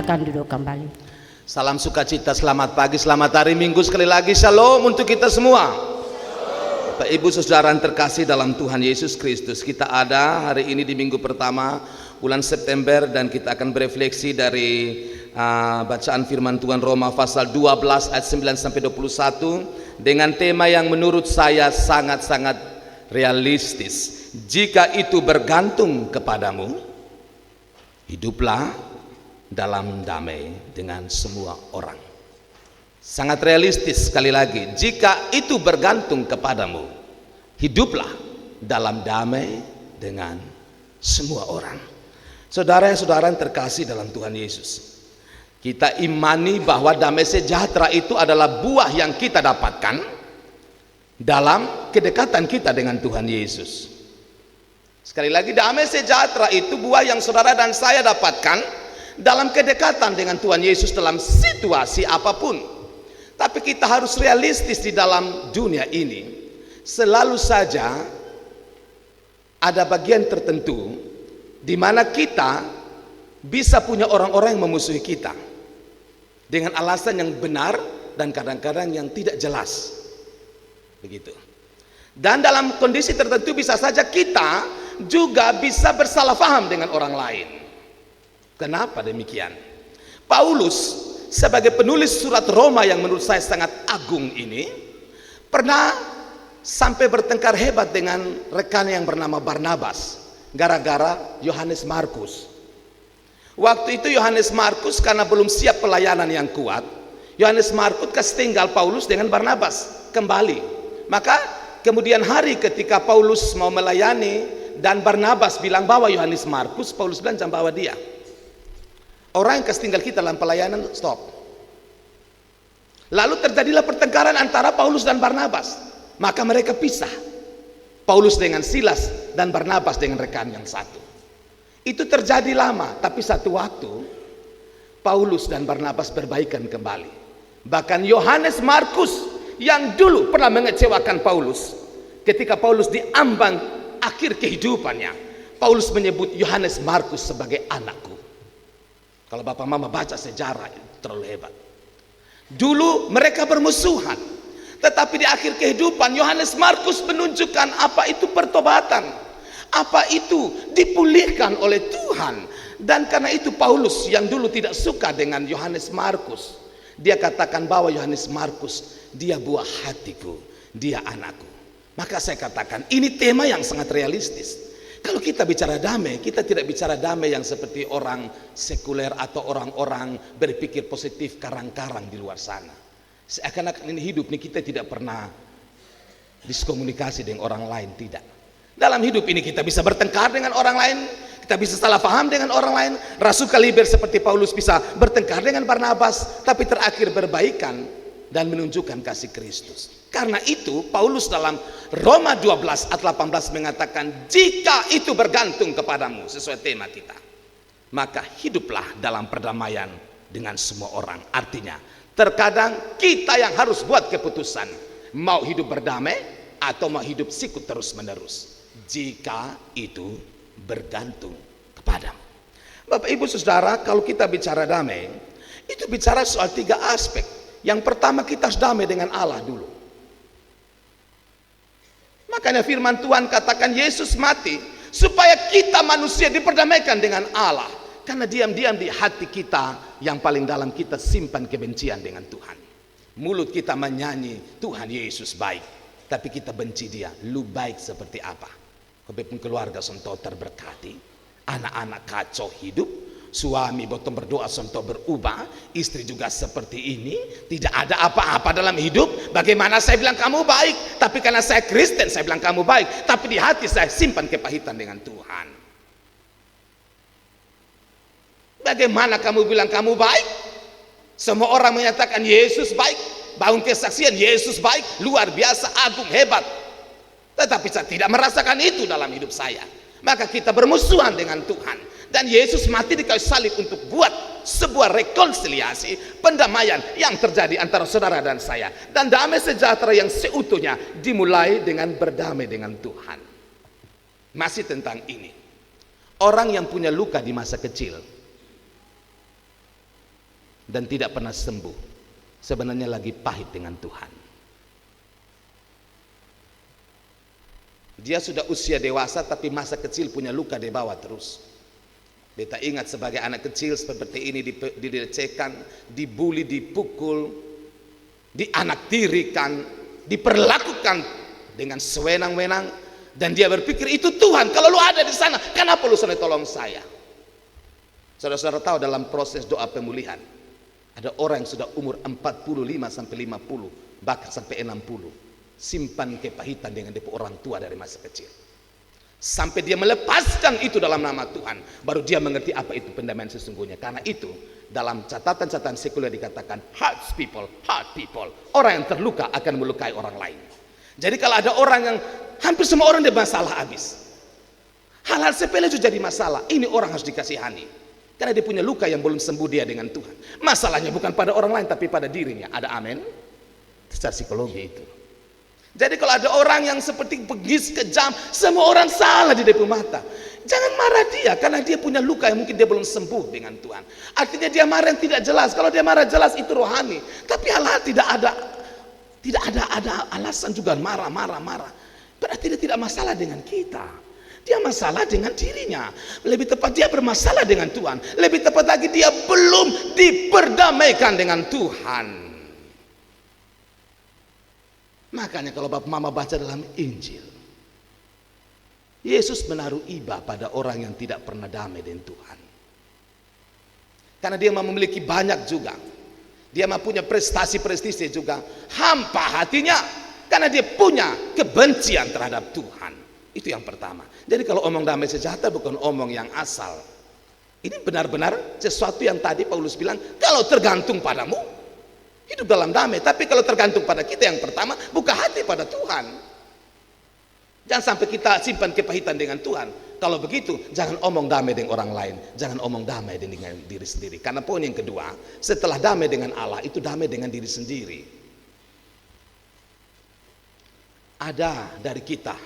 Silakan duduk kembali. Salam sukacita, selamat pagi, selamat hari Minggu sekali lagi. Shalom untuk kita semua. Bapak Ibu Saudara yang terkasih dalam Tuhan Yesus Kristus, kita ada hari ini di minggu pertama bulan September dan kita akan berefleksi dari bacaan firman Tuhan Roma pasal 12 ayat 9 sampai 21 dengan tema yang menurut saya sangat-sangat realistis. Jika itu bergantung kepadamu, hiduplah dalam damai dengan semua orang. Sangat realistis sekali lagi. Jika itu bergantung kepadamu, hiduplah dalam damai dengan semua orang. Saudara-saudara yang terkasih dalam Tuhan Yesus, kita imani bahwa damai sejahtera itu adalah buah yang kita dapatkan dalam kedekatan kita dengan Tuhan Yesus. Sekali lagi, damai sejahtera itu buah yang saudara dan saya dapatkan dalam kedekatan dengan Tuhan Yesus dalam situasi apapun. Tapi kita harus realistis di dalam dunia ini. Selalu saja ada bagian tertentu di mana kita bisa punya orang-orang yang memusuhi kita dengan alasan yang benar dan kadang-kadang yang tidak jelas. Begitu. Dan dalam kondisi tertentu bisa saja kita juga bisa bersalah paham dengan orang lain. Kenapa demikian? Paulus sebagai penulis surat Roma yang menurut saya sangat agung ini pernah sampai bertengkar hebat dengan rekannya yang bernama Barnabas gara-gara Yohanes Markus. Waktu itu Yohanes Markus karena belum siap pelayanan yang kuat, Yohanes Markus kasih tinggal Paulus dengan Barnabas kembali. Maka kemudian hari ketika Paulus mau melayani dan Barnabas bilang bawa Yohanes Markus, Paulus bilang jangan bawa dia. Orang yang kasih tinggal kita dalam pelayanan stop. Lalu terjadilah pertengkaran antara Paulus dan Barnabas. Maka mereka pisah. Paulus dengan Silas dan Barnabas dengan rekan yang satu. Itu terjadi lama, tapi satu waktu Paulus dan Barnabas berbaikan kembali. Bahkan Yohanes Markus yang dulu pernah mengecewakan Paulus, ketika Paulus diambang akhir kehidupannya, Paulus menyebut Yohanes Markus sebagai anakku. Kalau bapak mama baca sejarah itu terlalu hebat. Dulu mereka bermusuhan, tetapi di akhir kehidupan Yohanes Markus menunjukkan apa itu pertobatan, apa itu dipulihkan oleh Tuhan. Dan karena itu Paulus yang dulu tidak suka dengan Yohanes Markus, dia katakan bahwa Yohanes Markus dia buah hatiku, dia anakku. Maka saya katakan ini tema yang sangat realistis. Kalau kita bicara damai, kita tidak bicara damai yang seperti orang sekuler atau orang-orang berpikir positif karang-karang di luar sana. Seakan-akan ini hidup ini kita tidak pernah diskomunikasi dengan orang lain, tidak. Dalam hidup ini kita bisa bertengkar dengan orang lain, kita bisa salah paham dengan orang lain. Rasul kaliber seperti Paulus bisa bertengkar dengan Barnabas, tapi terakhir berbaikan dan menunjukkan kasih Kristus. Karena itu Paulus dalam Roma 12 ayat 18 mengatakan, jika itu bergantung kepadamu, sesuai tema kita, maka hiduplah dalam perdamaian dengan semua orang. Artinya terkadang kita yang harus buat keputusan, mau hidup berdamai atau mau hidup sikut terus menerus. Jika itu bergantung kepadamu. Bapak Ibu Saudara, kalau kita bicara damai, itu bicara soal 3 aspek. Yang pertama, kita harus damai dengan Allah dulu. Makanya firman Tuhan katakan Yesus mati supaya kita manusia diperdamaikan dengan Allah. Karena diam-diam di hati kita yang paling dalam kita simpan kebencian dengan Tuhan. Mulut kita menyanyi Tuhan Yesus baik, tapi kita benci dia. Lu baik seperti apa? Kebepun keluarga sonto terberkati, anak-anak kacau hidup, suami botong berdoa sonto berubah, istri juga seperti ini, tidak ada apa-apa dalam hidup. Bagaimana saya bilang kamu baik, tapi karena saya Kristen saya bilang kamu baik, tapi di hati saya simpan kepahitan dengan Tuhan. Bagaimana kamu bilang kamu baik? Semua orang menyatakan Yesus baik, bangun kesaksian Yesus baik, luar biasa, agung, hebat, tetapi saya tidak merasakan itu dalam hidup saya. Maka kita bermusuhan dengan Tuhan. Dan Yesus mati di kayu salib untuk buat sebuah rekonsiliasi, pendamaian yang terjadi antara saudara dan saya. Dan damai sejahtera yang seutuhnya dimulai dengan berdamai dengan Tuhan. Masih tentang ini. Orang yang punya luka di masa kecil, dan tidak pernah sembuh, sebenarnya lagi pahit dengan Tuhan. Dia sudah usia dewasa tapi masa kecil punya luka dia bawa terus. Beta ingat sebagai anak kecil seperti ini dilecehkan, dibully, dipukul, dianaktirikan, diperlakukan dengan sewenang-wenang, dan dia berpikir itu Tuhan, kalau lu ada di sana kenapa lu sana tolong saya? Saudara-saudara tahu dalam proses doa pemulihan ada orang yang sudah umur 45 sampai 50 bahkan sampai 60 simpan kepahitan dengan depo orang tua dari masa kecil, sampai dia melepaskan itu dalam nama Tuhan, baru dia mengerti apa itu pendamaian sesungguhnya. Karena itu dalam catatan-catatan sekuler dikatakan hurt people, orang yang terluka akan melukai orang lain. Jadi kalau ada orang yang hampir semua orang dia masalah habis, hal-hal sepele itu jadi masalah, ini orang harus dikasihani karena dia punya luka yang belum sembuh dia dengan Tuhan. Masalahnya bukan pada orang lain tapi pada dirinya. Ada amin? Secara psikologi itu. Jadi kalau ada orang yang seperti bengis, kejam, semua orang salah di depan mata, jangan marah dia karena dia punya luka yang mungkin dia belum sembuh dengan Tuhan. Artinya dia marah yang tidak jelas. Kalau dia marah jelas itu rohani, tapi hal-hal tidak ada alasan juga marah. Berarti dia tidak masalah dengan kita, dia masalah dengan dirinya. Lebih tepat dia bermasalah dengan Tuhan. Lebih tepat lagi dia belum diperdamaikan dengan Tuhan. Makanya kalau Bapak Mama baca dalam Injil, Yesus menaruh iba pada orang yang tidak pernah damai dengan Tuhan. Karena dia memiliki banyak juga, dia punya prestasi juga, hampa hatinya karena dia punya kebencian terhadap Tuhan. Itu yang pertama. Jadi kalau omong damai sejahtera bukan omong yang asal. Ini benar-benar sesuatu yang tadi Paulus bilang, kalau tergantung padamu hidup dalam damai. Tapi kalau tergantung pada kita, yang pertama buka hati pada Tuhan. Jangan sampai kita simpan kepahitan dengan Tuhan. Kalau begitu jangan omong damai dengan orang lain, jangan omong damai dengan diri sendiri. Karena poin yang kedua, setelah damai dengan Allah itu damai dengan diri sendiri. Ada dari kita,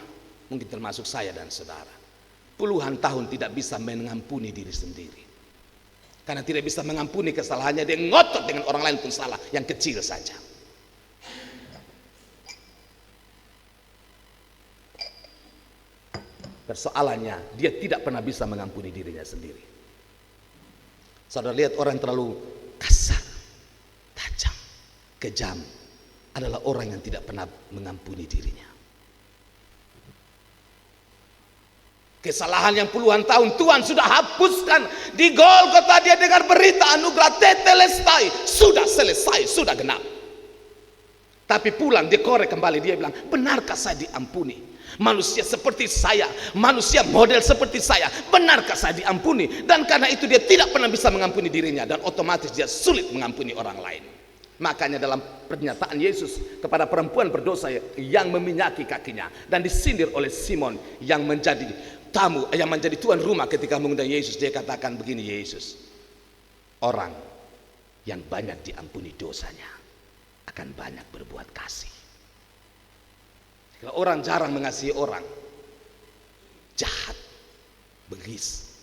mungkin termasuk saya dan saudara, puluhan tahun tidak bisa mengampuni diri sendiri. Karena tidak bisa mengampuni kesalahannya, dia ngotot dengan orang lain pun salah, yang kecil saja. Persoalannya, dia tidak pernah bisa mengampuni dirinya sendiri. Saudara lihat orang yang terlalu kasar, tajam, kejam, adalah orang yang tidak pernah mengampuni dirinya. Kesalahan yang puluhan tahun Tuhan sudah hapuskan. Di Golgota dia dengar berita anugerah tetelestai, sudah selesai, sudah genap. Tapi pulang dia korek kembali, dia bilang, benarkah saya diampuni? Manusia seperti saya, manusia model seperti saya, benarkah saya diampuni? Dan karena itu dia tidak pernah bisa mengampuni dirinya, dan otomatis dia sulit mengampuni orang lain. Makanya dalam pernyataan Yesus kepada perempuan berdosa yang meminyaki kakinya dan disindir oleh Simon yang menjadi tamu, yang menjadi tuan rumah ketika mengundang Yesus, dia katakan begini, Yesus, orang yang banyak diampuni dosanya akan banyak berbuat kasih. Kalau orang jarang mengasihi orang, jahat, bengis,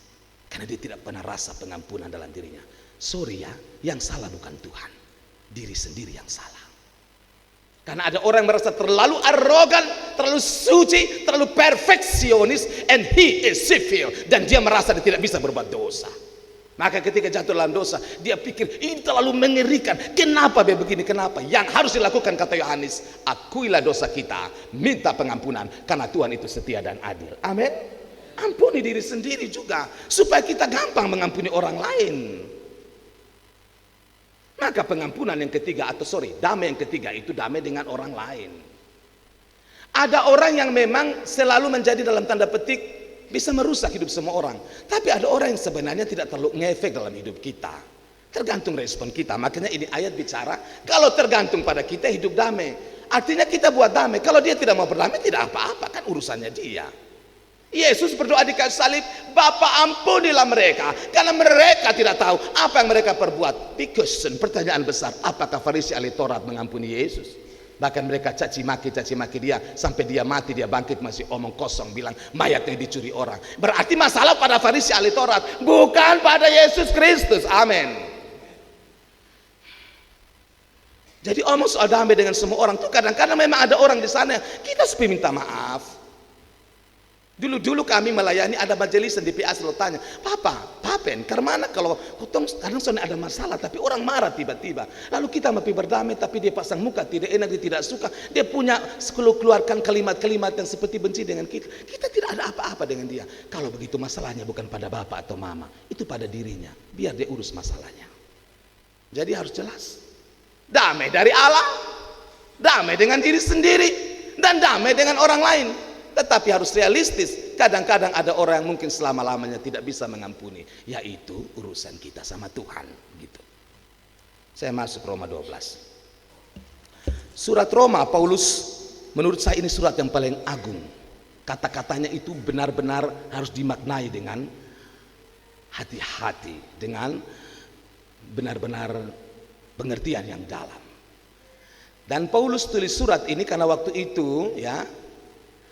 karena dia tidak pernah rasa pengampunan dalam dirinya. Sorry ya, yang salah bukan Tuhan, diri sendiri yang salah. Karena ada orang yang merasa terlalu arogan, terlalu suci, terlalu perfeksionis, and he is civil, dan dia merasa dia tidak bisa berbuat dosa. Maka ketika jatuh dalam dosa, dia pikir ini terlalu mengerikan. Kenapa dia begini? Kenapa? Yang harus dilakukan, kata Yohanes, akuilah dosa kita, minta pengampunan, karena Tuhan itu setia dan adil. Amin. Ampuni diri sendiri juga, supaya kita gampang mengampuni orang lain. Maka pengampunan yang ketiga, damai yang ketiga itu damai dengan orang lain. Ada orang yang memang selalu menjadi dalam tanda petik bisa merusak hidup semua orang. Tapi ada orang yang sebenarnya tidak terlalu ngefek dalam hidup kita. Tergantung respon kita. Makanya ini ayat bicara, kalau tergantung pada kita hidup damai. Artinya kita buat damai. Kalau dia tidak mau berdamai tidak apa-apa, kan urusannya dia. Yesus berdoa di kayu salib, Bapa ampunilah mereka karena mereka tidak tahu apa yang mereka perbuat. Because pertanyaan besar, apakah Farisi ahli Taurat mengampuni Yesus? Bahkan mereka caci maki dia sampai dia mati, dia bangkit masih omong kosong, bilang mayatnya dicuri orang. Berarti masalah pada Farisi ahli Taurat, bukan pada Yesus Kristus. Amin. Jadi omong soal damai dengan semua orang tuh kadang-kadang memang ada orang di sana kita supaya minta maaf. Dulu kami melayani ada majelis di PA selalu tanya, Papen, karena kalau kutong kadang soalnya ada masalah tapi orang marah tiba-tiba. Lalu kita mapi berdamai tapi dia pasang muka tidak enak, dia tidak suka. Dia punya keluarkan kalimat-kalimat yang seperti benci dengan kita. Kita tidak ada apa-apa dengan dia. Kalau begitu masalahnya bukan pada bapak atau mama, itu pada dirinya. Biar dia urus masalahnya. Jadi harus jelas. Damai dari Allah, damai dengan diri sendiri, dan damai dengan orang lain. Tetapi harus realistis. Kadang-kadang ada orang yang mungkin selama-lamanya tidak bisa mengampuni, yaitu urusan kita sama Tuhan gitu. Saya masuk Roma 12. Surat Roma, Paulus menurut saya ini surat yang paling agung. Kata-katanya itu benar-benar harus dimaknai dengan hati-hati, dengan benar-benar pengertian yang dalam. Dan Paulus tulis surat ini karena waktu itu ya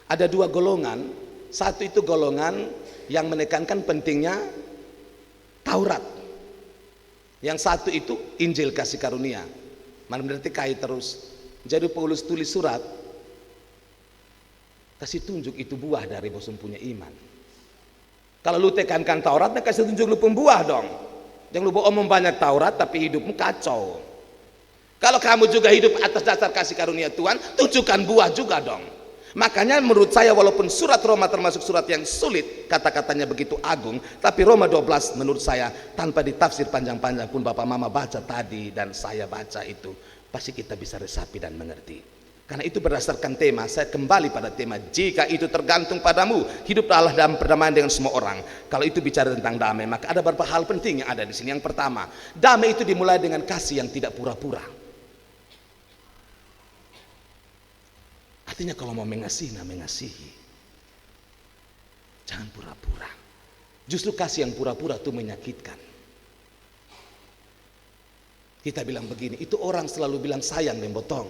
ada dua golongan. Satu itu golongan yang menekankan pentingnya Taurat. Yang satu itu Injil kasih karunia. Mana berarti kait terus. Jadi Paulus tulis surat kasih tunjuk itu buah dari bosan punya iman. Kalau lu tekankan Taurat, kasih tunjuk lu pembuah dong. Jangan lu omong banyak Taurat tapi hidupmu kacau. Kalau kamu juga hidup atas dasar kasih karunia Tuhan, tunjukkan buah juga dong. Makanya menurut saya walaupun surat Roma termasuk surat yang sulit, kata-katanya begitu agung, tapi Roma 12 menurut saya tanpa ditafsir panjang-panjang pun Bapak Mama baca tadi dan saya baca itu, pasti kita bisa resapi dan mengerti. Karena itu berdasarkan tema, saya kembali pada tema, jika itu tergantung padamu, hidup Allah dalam perdamaian dengan semua orang. Kalau itu bicara tentang damai, maka ada beberapa hal penting yang ada di sini. Yang pertama, damai itu dimulai dengan kasih yang tidak pura-pura. Artinya kalau mau mengasihi, mengasihi. Jangan pura-pura. Justru kasih yang pura-pura itu menyakitkan. Kita bilang begini, itu orang selalu bilang sayang dan botong.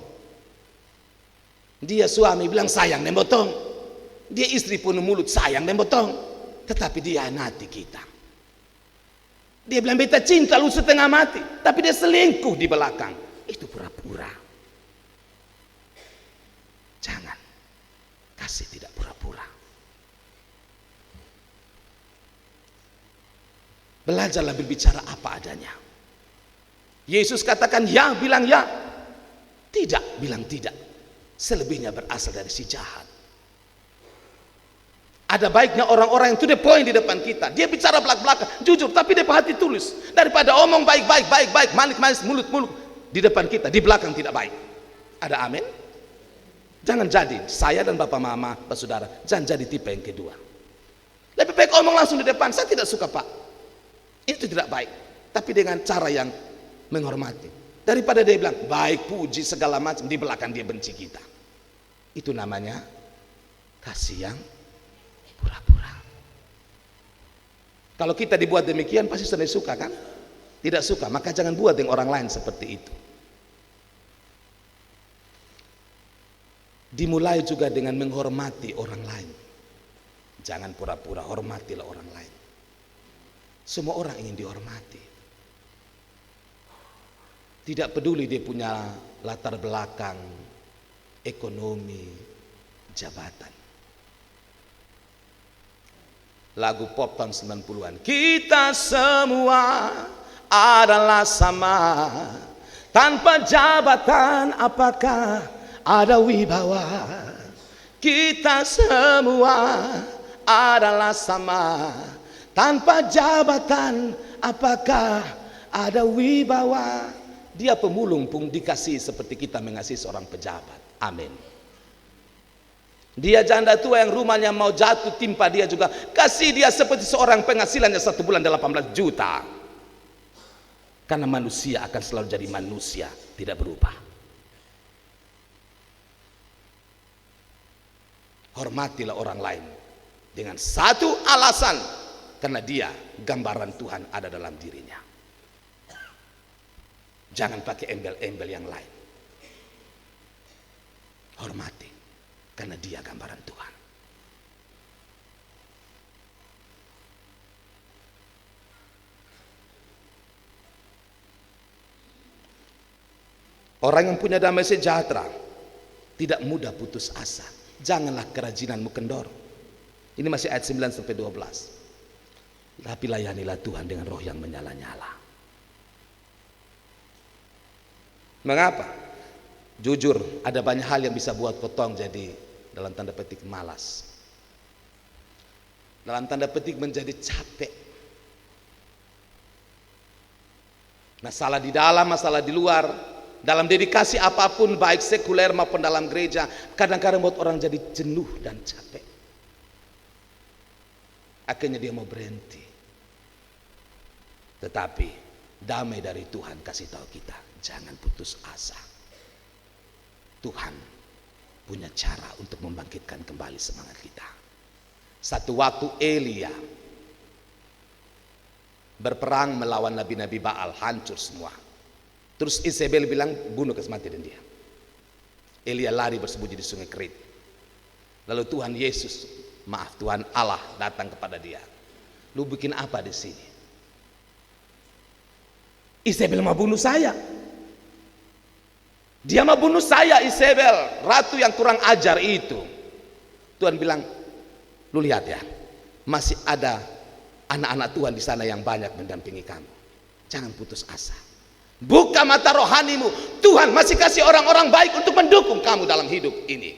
Dia suami bilang sayang dan botong. Dia istri penuh mulut sayang dan botong. Tetapi dia hianati kita. Dia bilang beta cinta lu setengah mati, tapi dia selingkuh di belakang. Itu pura-pura. Jangan. Kasih tidak pura-pura. Belajarlah berbicara apa adanya. Yesus katakan ya, bilang ya. Tidak, bilang tidak. Selebihnya berasal dari si jahat. Ada baiknya orang-orang yang to the point di depan kita. Dia bicara belak-belakan, jujur, tapi dia hati tulus. Daripada omong baik, manis, mulut-mulut di depan kita, di belakang tidak baik. Ada amin? Jangan jadi, saya dan Bapak Mama, Pak Saudara, jangan jadi tipe yang kedua. Lebih baik omong langsung di depan, saya tidak suka Pak. Itu tidak baik. Tapi dengan cara yang menghormati. Daripada dia bilang, baik, puji, segala macam, di belakang dia benci kita. Itu namanya kasih yang pura-pura. Kalau kita dibuat demikian, pasti sudah suka kan? Tidak suka, maka jangan buat dengan orang lain seperti itu. Dimulai juga dengan menghormati orang lain. Jangan pura-pura, hormatilah orang lain. Semua orang ingin dihormati. Tidak peduli dia punya latar belakang, ekonomi, jabatan. Lagu pop tahun 90-an. Kita semua adalah sama, tanpa jabatan apakah ada wibawa. Kita semua adalah sama, tanpa jabatan apakah ada wibawa. Dia pemulung pun dikasih seperti kita mengasihi seorang pejabat. Amin. Dia janda tua yang rumahnya mau jatuh timpa dia juga, kasih dia seperti seorang penghasilannya 1 bulan 18 juta. Karena manusia akan selalu jadi manusia, tidak berubah. Hormatilah orang lain dengan satu alasan, karena dia gambaran Tuhan ada dalam dirinya. Jangan pakai embel-embel yang lain. Hormati, karena dia gambaran Tuhan. Orang yang punya damai sejahtera tidak mudah putus asa. Janganlah kerajinanmu kendor. Ini masih ayat 9 sampai 12. Tapi layanilah Tuhan dengan roh yang menyala-nyala. Mengapa? Jujur, ada banyak hal yang bisa buat potong jadi dalam tanda petik malas. Dalam tanda petik menjadi capek. Masalah di dalam, masalah di luar. Dalam dedikasi apapun, baik sekuler maupun dalam gereja, kadang-kadang buat orang jadi jenuh dan capek. Akhirnya dia mau berhenti. Tetapi damai dari Tuhan kasih tahu kita, jangan putus asa. Tuhan punya cara untuk membangkitkan kembali semangat kita. Satu waktu Elia berperang melawan nabi-nabi Baal, hancur semua. Terus Isabel bilang, bunuh kesmatian dia. Elia lari bersembunyi di sungai Kerit. Lalu Tuhan Yesus, Tuhan Allah datang kepada dia. Lu bikin apa di sini? Isabel mau bunuh saya. Dia mau bunuh saya, Isabel, ratu yang kurang ajar itu. Tuhan bilang, lu lihat ya, masih ada anak-anak Tuhan di sana yang banyak mendampingi kamu. Jangan putus asa. Buka mata rohanimu. Tuhan masih kasih orang-orang baik untuk mendukung kamu dalam hidup ini.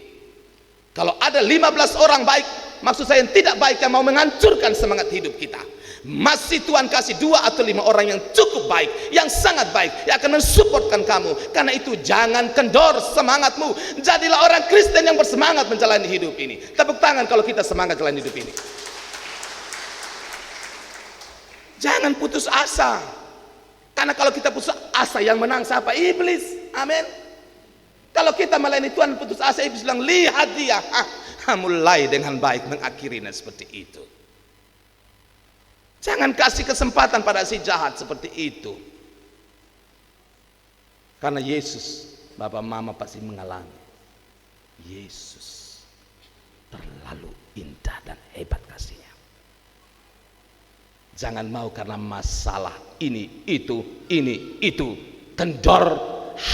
Kalau ada 15 orang baik, maksud saya yang tidak baik yang mau menghancurkan semangat hidup kita, masih Tuhan kasih 2 atau 5 orang yang cukup baik, yang sangat baik, yang akan mensupportkan kamu. Karena itu jangan kendor semangatmu. Jadilah orang Kristen yang bersemangat menjalani hidup ini. Tepuk tangan kalau kita semangat menjalani hidup ini. Jangan putus asa. Karena kalau kita putus asa, yang menang siapa? Iblis. Amin. Kalau kita melayani Tuhan putus asa, iblis bilang, lihat dia. Mulai dengan baik mengakhirinya seperti itu. Jangan kasih kesempatan pada si jahat seperti itu. Karena Yesus, Bapak Mama pasti mengalami. Yesus terlalu indah dan hebat kasihnya. Jangan mau karena masalah ini, itu, kendor,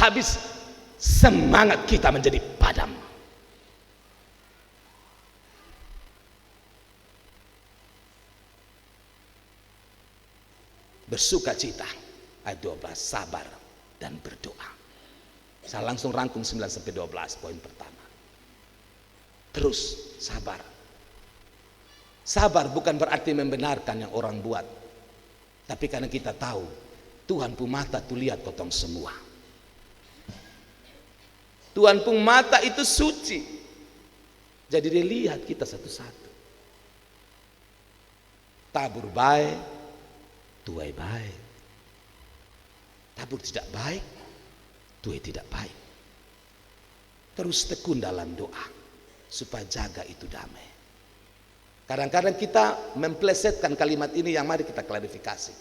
habis semangat kita menjadi padam. Bersuka cita, ayat 12, sabar dan berdoa. Saya langsung rangkum 9 sampai 12 poin pertama. Terus sabar. Sabar bukan berarti membenarkan yang orang buat, tapi karena kita tahu Tuhan pun mata tuh lihat potong semua. Tuhan pun mata itu suci, jadi dia lihat kita satu-satu. Tabur baik, tuai baik. Tabur tidak baik, tuai tidak baik. Terus tekun dalam doa supaya jaga itu damai. Kadang-kadang kita memplesetkan kalimat ini, yang mari kita klarifikasi.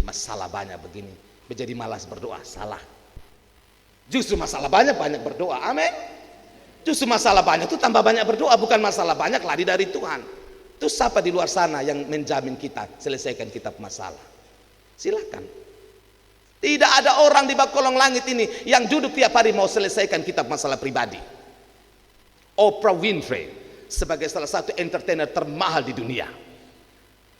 Masalah banyak begini, menjadi malas berdoa. Salah. Justru masalah banyak berdoa. Amin. Justru masalah banyak itu tambah banyak berdoa, bukan masalah banyak lari dari Tuhan. Itu siapa di luar sana yang menjamin kita selesaikan kitab masalah? Silakan. Tidak ada orang di bawah kolong langit ini yang duduk tiap hari mau selesaikan kitab masalah pribadi. Oprah Winfrey sebagai salah satu entertainer termahal di dunia,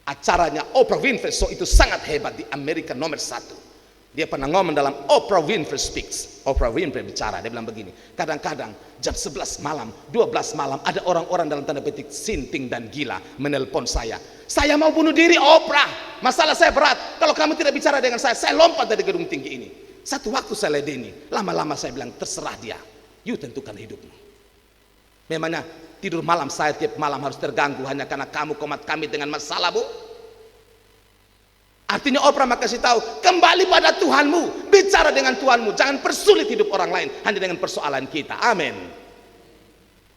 acaranya Oprah Winfrey Show itu sangat hebat di Amerika, nomor 1. Dia pernah ngomong dalam Oprah Winfrey Speaks. Oprah Winfrey bicara, dia bilang begini, kadang-kadang jam 11 malam, 12 malam ada orang-orang dalam tanda petik sinting dan gila menelpon saya mau bunuh diri Oprah, masalah saya berat, kalau kamu tidak bicara dengan saya lompat dari gedung tinggi ini. Satu waktu saya ledeni, lama-lama saya bilang, terserah dia, you tentukan hidupmu. Memangnya tidur malam saya tiap malam harus terganggu hanya karena kamu komat kami dengan masalah, Bu? Artinya Oprah makasih tahu, kembali pada Tuhanmu, bicara dengan Tuhanmu, jangan persulit hidup orang lain hanya dengan persoalan kita. Amin.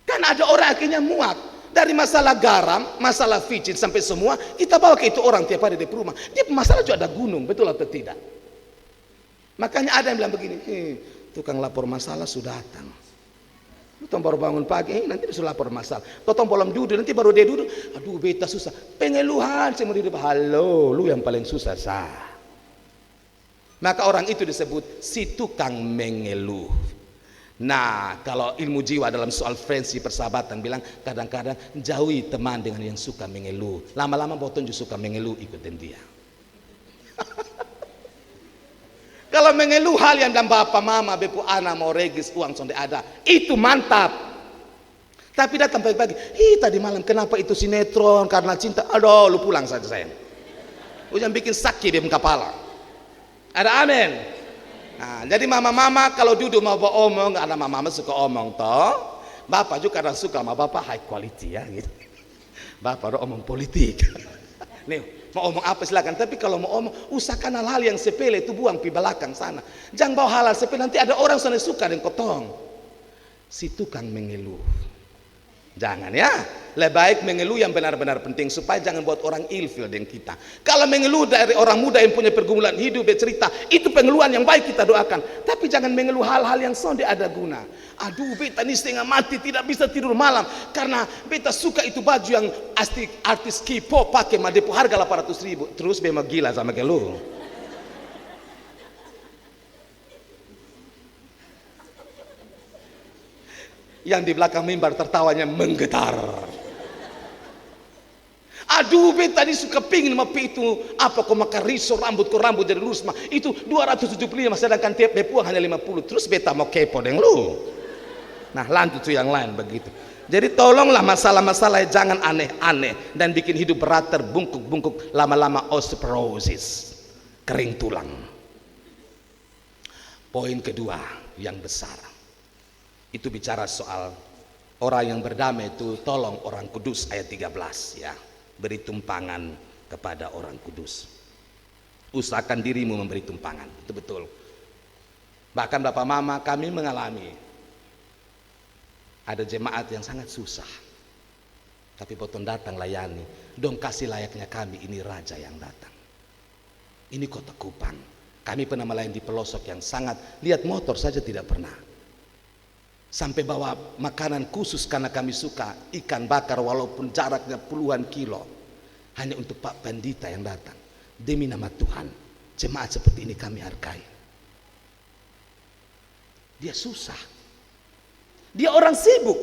Kan ada orang akhirnya muak dari masalah garam, masalah vicin sampai semua kita bawa ke itu orang tiap hari di rumah. Dia masalah juga ada gunung, betul atau tidak? Makanya ada yang bilang begini, tukang lapor masalah sudah datang. Tong baru bangun pagi, nanti bisa lapor masalah. Tong belum duduk, nanti baru dia duduk. Aduh, beta susah. Pengeluhan, saya mau duduk. Halo, lu yang paling susah sah. Maka orang itu disebut si tukang mengeluh. Nah, kalau ilmu jiwa dalam soal friendship persahabatan bilang kadang-kadang jauhi teman dengan yang suka mengeluh. Lama-lama boton juga suka mengeluh ikutin dia. Kalau mengeluh hal yang dan bapak mama bepu anak mau regis uang sonde ada, itu mantap. Tapi datang pagi-pagi, tadi malam kenapa itu sinetron karena cinta, aduh lu pulang saja sayang. Jangan bikin sakit di kepala. Ada amin. Nah, jadi mama-mama kalau duduk mau omong, karena mama suka omong toh. Bapak juga kadang suka sama bapak high quality ya gitu. Bapak udah omong politik. Nih, mau omong apa silakan, tapi kalau mau omong usahakan hal-hal yang sepele itu buang di belakang sana. Jangan bawa hal-hal sepele, nanti ada orang sana suka dan kotong. Si tukang mengeluh. Jangan ya, lebih baik mengeluh yang benar-benar penting supaya jangan buat orang ilfil dengan kita. Kalau mengeluh dari orang muda yang punya pergumulan hidup bercerita, itu pengeluhan yang baik kita doakan. Tapi jangan mengeluh hal-hal yang sonde ada guna. Aduh beta ini setengah mati tidak bisa tidur malam karena beta suka itu baju yang artis K-pop pakai madepo harga 800.000. Terus memang gila sama keluh. Yang di belakang mimbar tertawanya menggetar. Aduh beta tadi suka pingin mapi itu apa kau makan risol rambut jadi lurus mah itu 275 sedangkan tiap bepuang hanya 50. Terus beta mau kepo dengan lu. Nah lanjut tuh yang lain begitu. Jadi tolonglah masalah-masalah jangan aneh-aneh dan bikin hidup berat terbungkuk-bungkuk lama-lama osteoporosis, kering tulang. Poin kedua yang besar itu bicara soal orang yang berdamai itu tolong orang kudus ayat 13 ya, beri tumpangan kepada orang kudus, usahakan dirimu memberi tumpangan. Itu betul, bahkan bapak mama kami mengalami ada jemaat yang sangat susah tapi potong datang layani dong, kasih layaknya kami ini raja yang datang. Ini kota Kupang, kami pernah melayani di pelosok yang sangat, lihat motor saja tidak pernah. Sampai bawa makanan khusus karena kami suka ikan bakar walaupun jaraknya puluhan kilo hanya untuk Pak Pandita yang datang. Demi nama Tuhan, jemaat seperti ini kami hargai. Dia susah, dia orang sibuk,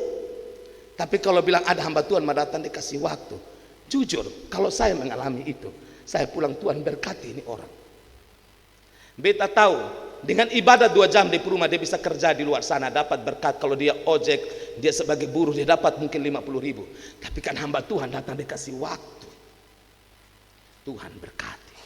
tapi kalau bilang ada hamba Tuhan mau datang dikasih waktu. Jujur kalau saya mengalami itu, saya pulang Tuhan berkati ini orang. Beta tahu dengan ibadah 2 jam di rumah dia bisa kerja di luar sana dapat berkat. Kalau dia ojek, dia sebagai buruh dia dapat mungkin 50.000. Tapi kan hamba Tuhan datang dikasih waktu. Tuhan berkati.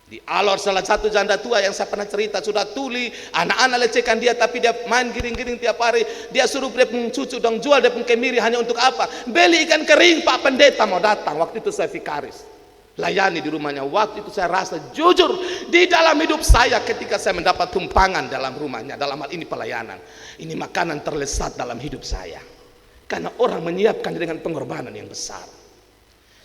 Di Alor salah satu janda tua yang saya pernah cerita sudah tuli, anak-anak lecehkan dia tapi dia main giring-giring tiap hari. Dia suruh dia pun cucu dong jual dia pun kemiri hanya untuk apa? Beli ikan kering, Pak Pendeta mau datang. Waktu itu saya vikaris. Layani di rumahnya. Waktu itu saya rasa jujur di dalam hidup saya ketika saya mendapat tumpangan dalam rumahnya, dalam hal ini pelayanan, ini makanan terlesat dalam hidup saya karena orang menyiapkan dengan pengorbanan yang besar.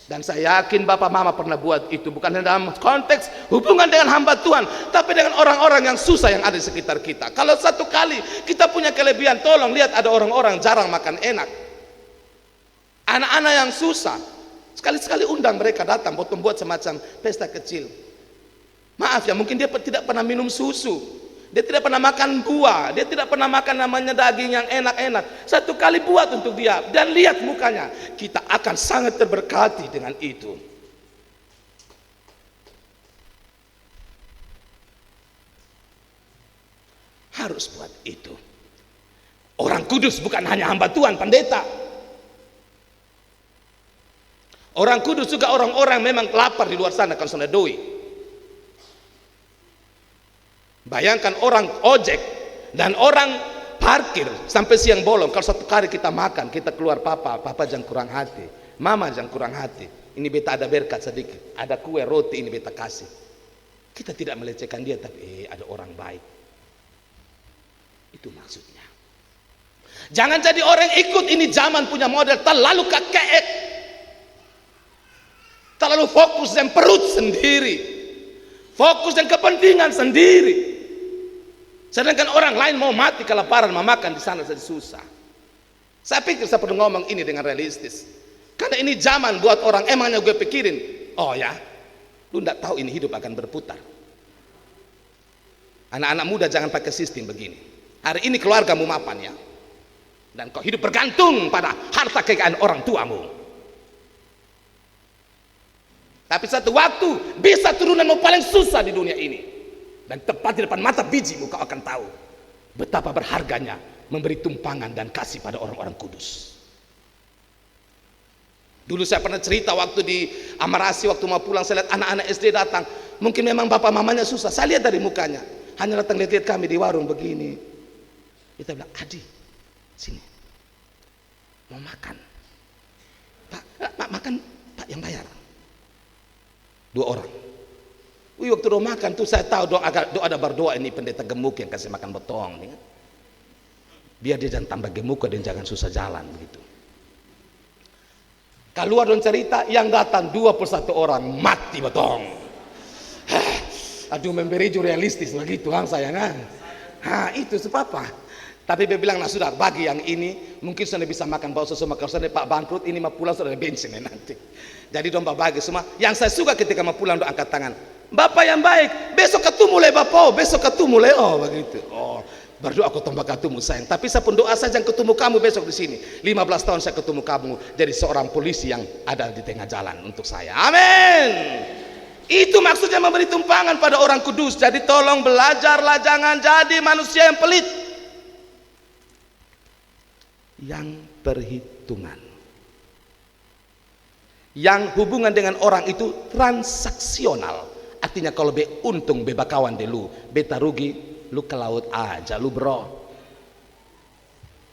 Dan saya yakin bapak mama pernah buat itu bukan dalam konteks hubungan dengan hamba Tuhan, tapi dengan orang-orang yang susah yang ada di sekitar kita. Kalau satu kali kita punya kelebihan, tolong lihat ada orang-orang jarang makan enak, anak-anak yang susah, sekali-sekali undang mereka datang, buat semacam pesta kecil. Maaf ya, mungkin dia tidak pernah minum susu, dia tidak pernah makan buah, dia tidak pernah makan namanya daging yang enak-enak. Satu kali buat untuk dia dan lihat mukanya, kita akan sangat terberkati dengan itu. Harus buat itu. Orang kudus bukan hanya hamba Tuhan, pendeta. Orang kudus juga orang-orang memang lapar di luar sana kan sana doi. Bayangkan orang ojek dan orang parkir sampai siang bolong. Kalau satu kali kita makan, kita keluar papa jangan kurang hati, mama jangan kurang hati. Ini beta ada berkat sedikit, ada kue roti ini beta kasih. Kita tidak melecehkan dia, tapi ada orang baik. Itu maksudnya. Jangan jadi orang ikut ini zaman punya model terlalu kakek. Terlalu fokus dan perut sendiri, fokus dan kepentingan sendiri. Sedangkan orang lain mau mati kelaparan, mau makan di sana saja susah. Saya pikir saya perlu ngomong ini dengan realistis, karena ini zaman buat orang emangnya gue pikirin, oh ya, lu nggak tahu ini hidup akan berputar. Anak-anak muda jangan pakai sistem begini. Hari ini keluargamu mapan ya, dan kau hidup bergantung pada harta kekayaan orang tuamu. Tapi satu waktu bisa turunanmu paling susah di dunia ini, dan tepat di depan mata bijimu kau akan tahu betapa berharganya memberi tumpangan dan kasih pada orang-orang kudus. Dulu saya pernah cerita waktu di Amarasi, waktu mau pulang saya lihat anak-anak SD datang. Mungkin memang bapak mamanya susah, saya lihat dari mukanya. Hanya datang lihat kami di warung begini. Kita bilang, Adi, sini, mau makan. Pak, makan, Pak yang bayar. 2 orang. Wih, waktu doa makan tuh saya tahu doa ada berdoa ini pendeta gemuk yang kasih makan botong. Nih. Biar dia jangan tambah gemuk dan jangan susah jalan begitu. Keluar dan cerita yang datang 21 orang mati botong. Aduh, memberi jujur realistis lagi Tuhan sayangan. Itu sebab apa? Tapi dia bilang, nah sudah bagi yang ini mungkin sudah bisa makan bakso semua. Kalau sudah Pak bangkrut ini mau pulang sudah ada bensin nanti. Jadi domba bagi semua. Yang saya suka ketika mau pulang doa angkat tangan. Bapak yang baik, besok ketemu le Bapak, besok ketemu le begitu. Berdoa aku tambah ketemu sayang. Tapi saya pun doa saja ketemu kamu besok di sini. 15 tahun saya ketemu kamu jadi seorang polisi yang ada di tengah jalan untuk saya. Amin. Itu maksudnya memberi tumpangan pada orang kudus. Jadi tolong belajarlah, jangan jadi manusia yang pelit, yang perhitungan, yang hubungan dengan orang itu transaksional. Artinya kalau be untung be bakawan de lu, beta rugi lu ke laut aja lu bro.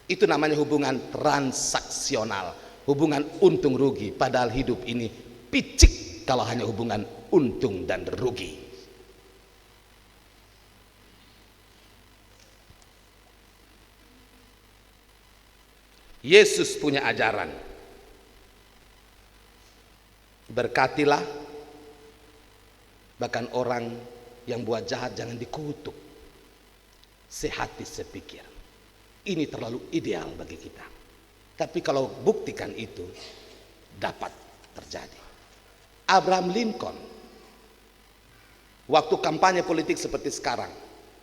Itu namanya hubungan transaksional, hubungan untung rugi. Padahal hidup ini picik kalau hanya hubungan untung dan rugi. Yesus punya ajaran, berkatilah, bahkan orang yang buat jahat jangan dikutuk, sehati sepikir. Ini terlalu ideal bagi kita, tapi kalau buktikan itu dapat terjadi. Abraham Lincoln waktu kampanye politik seperti sekarang,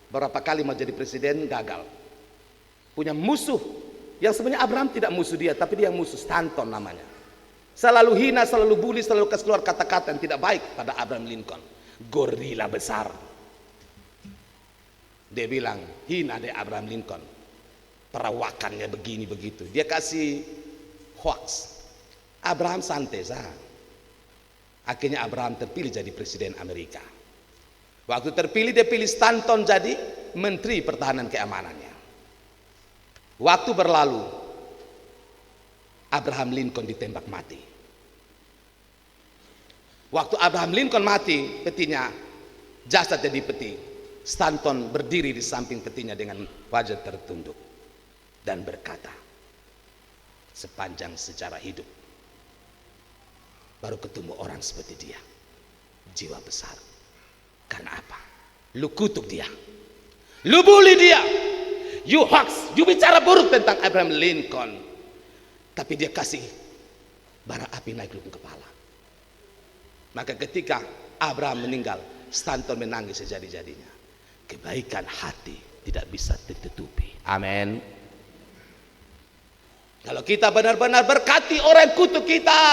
berapa kali mau jadi presiden gagal, punya musuh yang sebenarnya Abraham tidak musuh dia, tapi dia yang musuh, Stanton namanya. Selalu hina, selalu bully, selalu kasih keluar kata-kata yang tidak baik pada Abraham Lincoln. Gorila besar. Dia bilang, hina deh Abraham Lincoln, perawakannya begini begitu. Dia kasih hoax. Abraham santai sah. Akhirnya Abraham terpilih jadi presiden Amerika. Waktu terpilih dia pilih Stanton jadi menteri pertahanan keamanannya. Waktu berlalu, Abraham Lincoln ditembak mati. Waktu Abraham Lincoln mati, petinya jasad jadi peti. Stanton berdiri di samping petinya dengan wajah tertunduk dan berkata, sepanjang sejarah hidup baru ketemu orang seperti dia, jiwa besar. Karena apa? Lu kutuk dia, lu bully dia, you hoax, you bicara buruk tentang Abraham Lincoln, tapi dia kasih bara api naik lubung kepala. Maka ketika Abraham meninggal, Stanton menangis sejadi-jadinya. Kebaikan hati tidak bisa ditutupi. Amin. Kalau kita benar-benar berkati orang kutuk kita,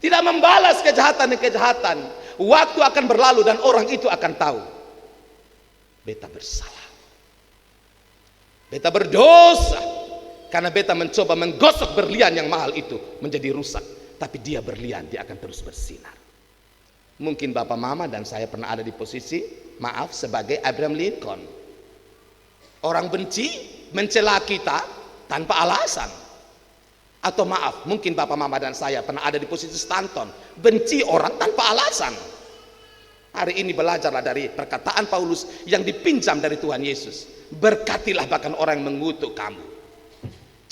tidak membalas kejahatan dan kejahatan, waktu akan berlalu dan orang itu akan tahu beta bersalah, beta berdosa, karena beta mencoba menggosok berlian yang mahal itu menjadi rusak. Tapi dia berlian, dia akan terus bersinar. Mungkin bapak mama dan saya pernah ada di posisi maaf sebagai Abraham Lincoln. Orang benci, mencela kita tanpa alasan. Atau maaf, mungkin bapak mama dan saya pernah ada di posisi Stanton, benci orang tanpa alasan. Hari ini belajarlah dari perkataan Paulus yang dipinjam dari Tuhan Yesus. Berkatilah bahkan orang yang mengutuk kamu.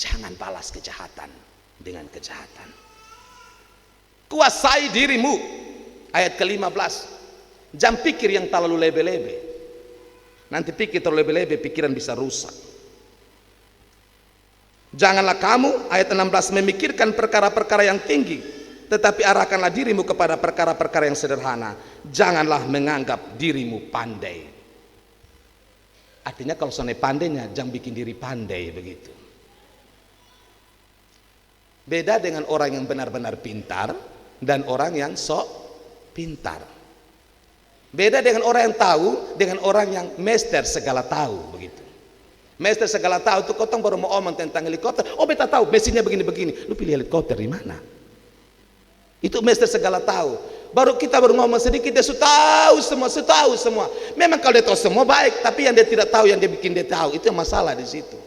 Jangan balas kejahatan dengan kejahatan. Kuasai dirimu, ayat ke-15. Jangan pikir yang terlalu lebe-lebe. Nanti pikir terlalu lebe-lebe, pikiran bisa rusak. Janganlah kamu, ayat 16, memikirkan perkara-perkara yang tinggi, tetapi arahkanlah dirimu kepada perkara-perkara yang sederhana. Janganlah menganggap dirimu pandai. Artinya kalau soalnya pandainya, jangan bikin diri pandai begitu. Beda dengan orang yang benar-benar pintar dan orang yang sok pintar. Beda dengan orang yang tahu dengan orang yang master segala tahu begitu. Master segala tahu itu kotong baru mau omong tentang helikopter. Oh beta tahu mesinnya begini-begini. Lu pilih helikopter di mana? Itu master segala tahu. Baru kita baru ngomong sedikit dia sudah tahu semua. Memang kalau dia tahu semua baik, tapi yang dia tidak tahu yang dia bikin dia tahu itu yang masalah di situ.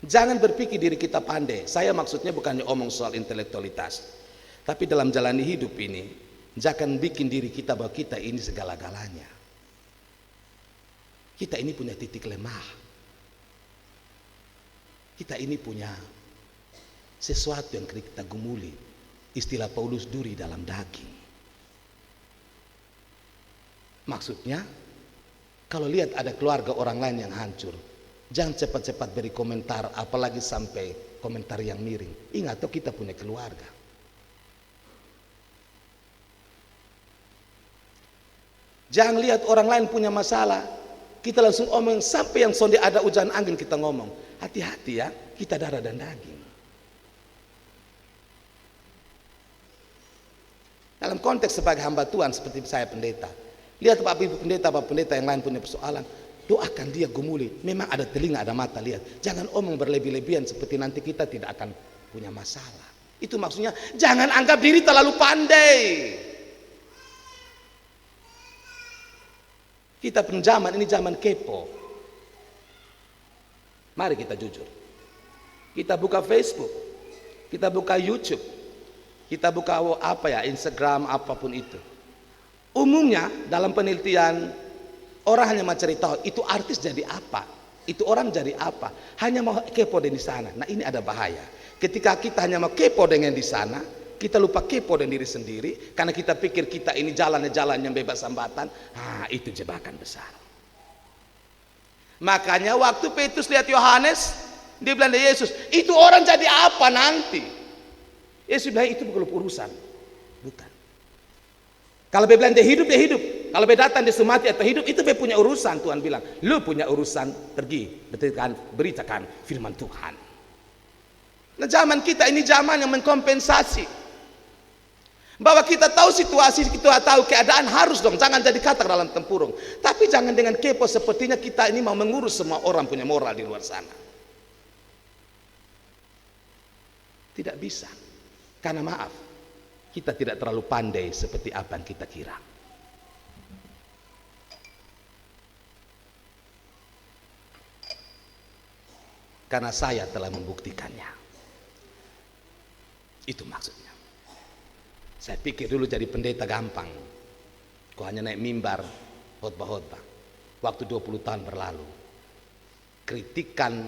Jangan berpikir diri kita pandai. Saya maksudnya bukannya omong soal intelektualitas, tapi dalam jalani hidup ini jangan bikin diri kita bahwa kita ini segala-galanya. Kita ini punya titik lemah. Kita ini punya sesuatu yang kita gumuli. Istilah Paulus duri dalam daging. Maksudnya, kalau lihat ada keluarga orang lain yang hancur, jangan cepat-cepat beri komentar, apalagi sampai komentar yang miring. Ingat, toh kita punya keluarga. Jangan lihat orang lain punya masalah, kita langsung omong sampai yang sonde ada hujan angin kita ngomong. Hati-hati ya, kita darah dan daging. Dalam konteks sebagai hamba Tuhan seperti saya pendeta, lihat Bapak Ibu pendeta yang lain punya persoalan, doakan dia gumuli. Memang ada telinga ada mata lihat. Jangan omong berlebih-lebihan seperti nanti kita tidak akan punya masalah. Itu maksudnya jangan anggap diri terlalu pandai. Kita pun zaman ini zaman kepo. Mari kita jujur. Kita buka Facebook, kita buka YouTube, kita buka Instagram, apapun itu. Umumnya dalam penelitian orang hanya mencari tahu itu artis jadi apa, itu orang jadi apa, hanya mau kepo di sana. Nah ini ada bahaya. Ketika kita hanya mau kepo dengan di sana, kita lupa kepo dengan diri sendiri, karena kita pikir kita ini jalan yang bebas hambatan. Itu jebakan besar. Makanya waktu Petrus lihat Yohanes, dia bilang ke Yesus, itu orang jadi apa nanti? Yesus bilang itu bukan urusan. Bukan. Kalau dia bilang dia hidup, dia hidup. Kalau dia datang dia semati atau hidup, itu dia punya urusan. Tuhan bilang, lu punya urusan, pergi beritakan firman Tuhan. Nah zaman kita ini zaman yang mengkompensasi. Bahwa kita tahu situasi, kita tahu keadaan, harus dong, jangan jadi katak dalam tempurung. Tapi jangan dengan kepo sepertinya kita ini mau mengurus semua orang punya moral di luar sana. Tidak bisa. Karena maaf, kita tidak terlalu pandai seperti apa yang kita kira. Karena saya telah membuktikannya. Itu maksudnya. Saya pikir dulu jadi pendeta gampang. Kau hanya naik mimbar, khotbah-khotbah. Waktu 20 tahun berlalu. Kritikan,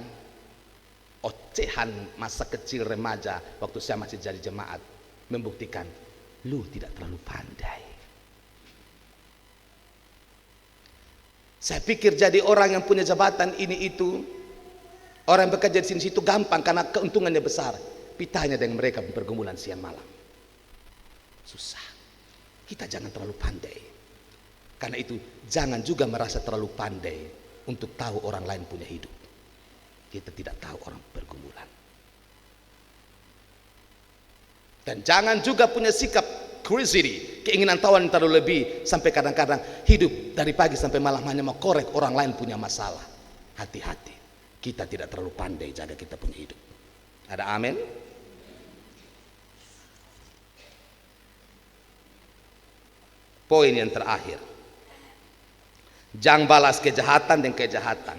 ocehan masa kecil remaja waktu saya masih jadi jemaat membuktikan lu tidak terlalu pandai. Saya pikir jadi orang yang punya jabatan ini itu, orang yang bekerja di sini itu gampang karena keuntungannya besar. Pitanya dengan mereka pergumulan siang malam. Susah. Kita jangan terlalu pandai. Karena itu jangan juga merasa terlalu pandai untuk tahu orang lain punya hidup. Kita tidak tahu orang pergumulan. Dan jangan juga punya sikap curiosity, keinginan tahu yang terlalu lebih, sampai kadang-kadang hidup dari pagi sampai malam hanya mau korek orang lain punya masalah. Hati-hati, kita tidak terlalu pandai jaga kita punya hidup. Ada amin? Poin yang terakhir, jangan balas kejahatan dengan kejahatan,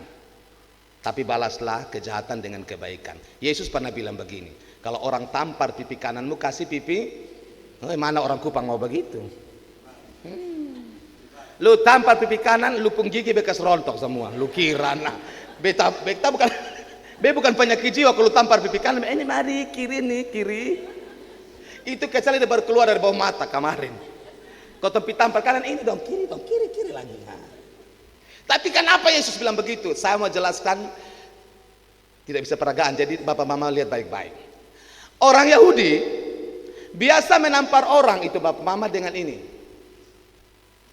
tapi balaslah kejahatan dengan kebaikan. Yesus pernah bilang begini, kalau orang tampar pipi kananmu, kasih pipi. Mana orang Kupang mau begitu? Lu tampar pipi kanan, lu pun gigi bekas rontok semua. Lu kira nah, beta bukan penyakit jiwa kalau tampar pipi kanan. Ini mari kiri nih, kiri. Itu kecuali dia baru keluar dari bawah mata kemarin. Kau tempi tampar kanan, ini dong, kiri lagi. Nah. Tapi kenapa Yesus bilang begitu? Saya mau jelaskan, tidak bisa peragaan. Jadi bapak mama lihat baik-baik. Orang Yahudi biasa menampar orang itu bapak mama dengan ini.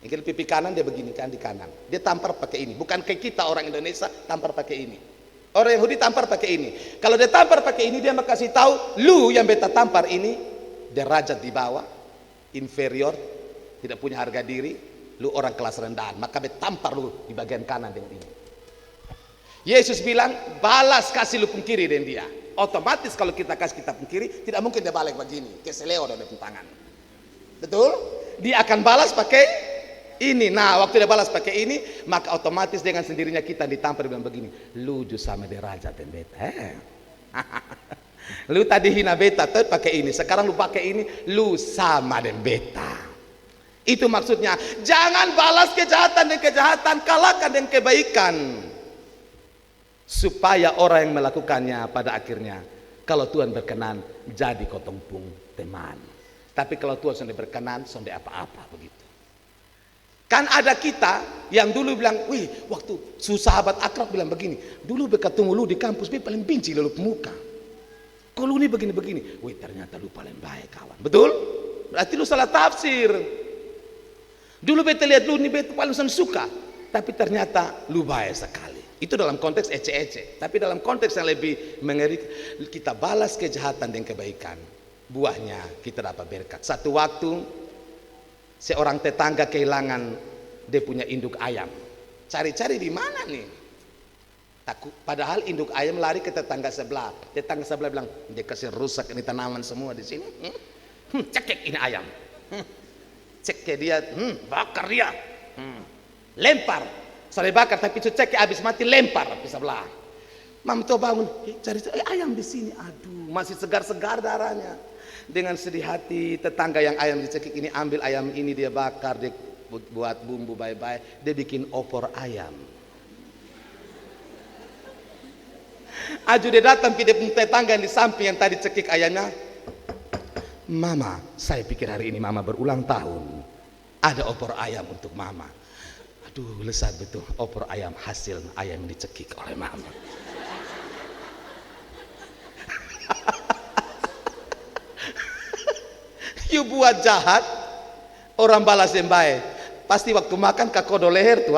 Ini pipi kanan dia begini kan, di kanan. Dia tampar pakai ini. Bukan kayak kita orang Indonesia tampar pakai ini. Orang Yahudi tampar pakai ini. Kalau dia tampar pakai ini, dia mau kasih tahu, lu yang beta tampar ini derajat di bawah, inferior, tidak punya harga diri, lu orang kelas rendahan. Maka beta tampar lu di bagian kanan dengan ini. Yesus bilang, balas kasih lu pun kiri dengan dia. Otomatis kalau kita kasih kita pun kiri, tidak mungkin dia balik begini, keseleo dari tangan. Betul? Dia akan balas pakai ini. Nah, waktu dia balas pakai ini, maka otomatis dengan sendirinya kita ditampar bilang begini, lu sama derajat dan beta. Lu tadi hina beta tuh pakai ini, sekarang lu pakai ini, lu sama dengan beta. Itu maksudnya, jangan balas kejahatan dengan kejahatan, kalahkan dengan kebaikan. Supaya orang yang melakukannya pada akhirnya, kalau Tuhan berkenan, jadi kotompung teman. Tapi kalau Tuhan sudah berkenan, sudah apa-apa begitu. Kan ada kita yang dulu bilang, wih, waktu sahabat akrab bilang begini, dulu ketemu lu di kampus, dia paling benci lu pemuka. Kok lu ini begini-begini? Wih, ternyata lu paling baik kawan. Betul? Berarti lu salah tafsir. Dulu beta lihat lu ini beta paling suka, tapi ternyata lu baik sekali. Itu dalam konteks ece-ece. Tapi dalam konteks yang lebih mengerikan, kita balas kejahatan dengan kebaikan. Buahnya kita dapat berkat. Satu waktu seorang tetangga kehilangan dia punya induk ayam. Cari-cari di mana nih? Takut. Padahal induk ayam lari ke tetangga sebelah. Tetangga sebelah bilang, dia kasih rusak ini tanaman semua di sini. Cekek ini ayam. Cek ke dia, bakar dia. Lempar. Saya bakar tapi cekek habis mati lempar ke sebelah. Mam tuh bangun, cari ayam di sini. Aduh, masih segar-segar darahnya. Dengan sedih hati, tetangga yang ayam dicekik ini ambil ayam ini, dia bakar, dia buat bumbu baik-baik, dia bikin opor ayam. Aju dia datang ke tetangga yang di samping yang tadi cekik ayamnya. Mama, saya pikir hari ini mama berulang tahun, ada opor ayam untuk mama. Aduh, lezat betul, opor ayam hasil ayam yang dicekik oleh mama. You buat jahat, orang balas yang baik. Pasti waktu makan kakodo leher tuh.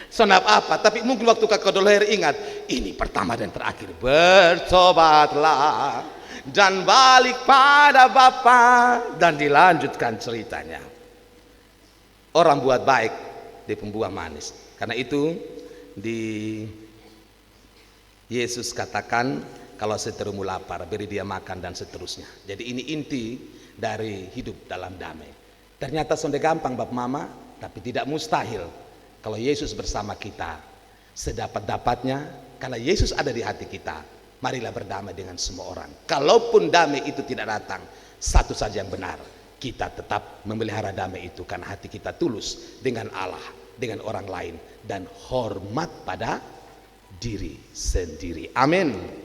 Sonap apa? Tapi mungkin waktu kakodo leher ingat, ini pertama dan terakhir. Bertobatlah dan balik pada Bapa, dan dilanjutkan ceritanya. Orang buat baik, dia pembuah manis. Karena itu di Yesus katakan, kalau seterumu lapar, beri dia makan dan seterusnya. Jadi ini inti dari hidup dalam damai. Ternyata sudah gampang Bapak Mama, tapi tidak mustahil kalau Yesus bersama kita. Sedapat-dapatnya, karena Yesus ada di hati kita, marilah berdamai dengan semua orang. Kalaupun damai itu tidak datang, satu saja yang benar, kita tetap memelihara damai itu karena hati kita tulus dengan Allah, dengan orang lain, dan hormat pada diri sendiri. Amin.